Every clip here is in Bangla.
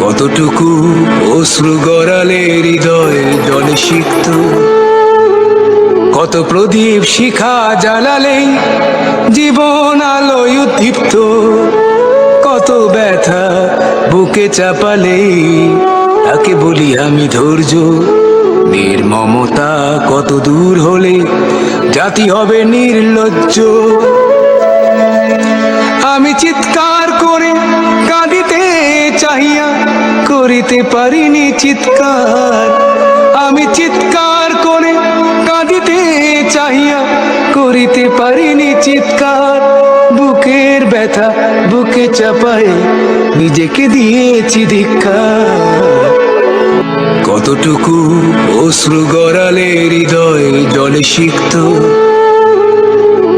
কতটুকু অশ্রু গড়ালে হৃদয় জলে সিক্ত, কত প্রদীপ শিখা জ্বালালেই জীবন আলোয় উদ্দীপ্ত, কত ব্যথা বুকে চাপালেই তাকে বলি আমি ধৈর্য। নির্মমতা কত দূর হলে জাতি হবে নির্লজ্জ। আমি চিৎকার করে কাঁদিতে চাহিয়া করিতে পারিনি চিৎকার, আমি চিৎকার করে কাঁদিতে চাহিয়া করিতে পারিনি চিৎকার। বুকের ব্যথা বুকে চাপায় নিজেকে দিয়েছি ধিক্কার। কতটুকু অশ্রু গড়ালে হৃদয় জলে সিক্ত,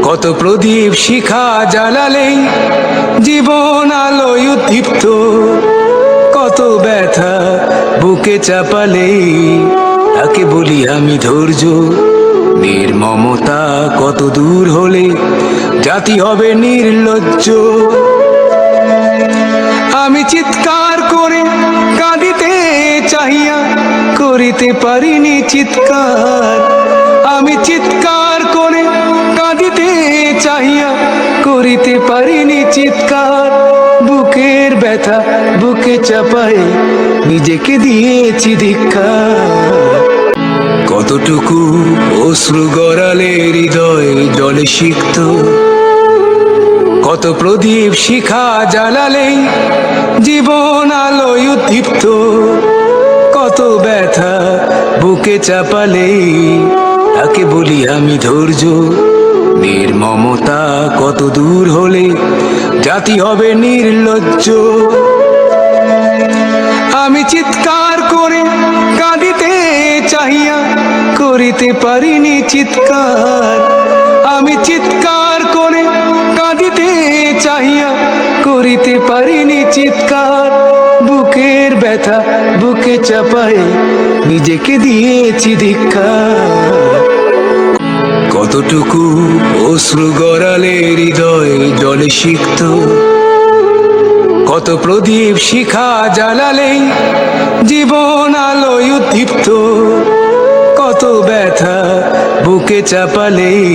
কত প্রদীপ শিখা জ্বালালেই জীবন আলোয় উদ্দীপ্ত, কত ব্যথা বুকে চাপালেই তাকে বলি আমি ধৈর্য। নির্মমতা কত দূর হলে জাতি হবে নির্লজ্জ। আমি চিৎকার করে কাঁদিতে চাহিয়া করিতে পারিনি চিৎকার, আমি চিৎকার করে কাঁদিতে চাহিয়া করিতে পারিনি চিৎকার। বুকের ব্যথা বুকে চাপায় নিজেকে দিয়েছি ধিক্কার। কতটুকু অশ্রু গড়ালে হৃদয় জলে সিক্ত, কত প্রদীপ শিখা জ্বালালেই জীবন আলোয় উদ্দীপ্ত, কত ব্যথা বুকে চাপালেই তাকে বলি আমি ধৈর্য। নির্মমতা কত দূর হলে জাতি হবে নির্লজ্জ। আমি চিৎকার করে কাঁদিতে চাহিয়া করিতে পারিনি চিৎকার, আমি চিৎকার করে কাঁদিতে চাহিয়া করিতে পারিনি চিৎকার। বুকের ব্যথা বুকে চাপায় নিজেকে দিয়েছি ধিক্কার। কতটুকু অশ্রু গড়ালে হৃদয় জলে সিক্ত, কত প্রদীপ শিখা জ্বালালেই জীবন আলোয় উদ্দীপ্ত, কত ব্যথা বুকে চাপালেই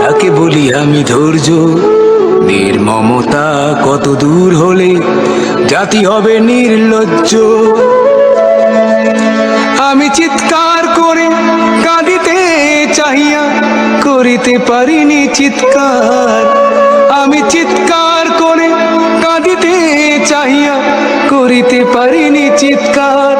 তাকে বলি আমি ধৈর্য। নির্মমতা কত দূর হলে জাতি হবে নির্লজ্জ। আমি চিৎকার করে কাঁদিতে চাহিয়া করিতে পারিনি চিৎকার, আমি চিৎকার করে কাঁদিতে চাহিয়া করিতে পারিনি চিৎকার।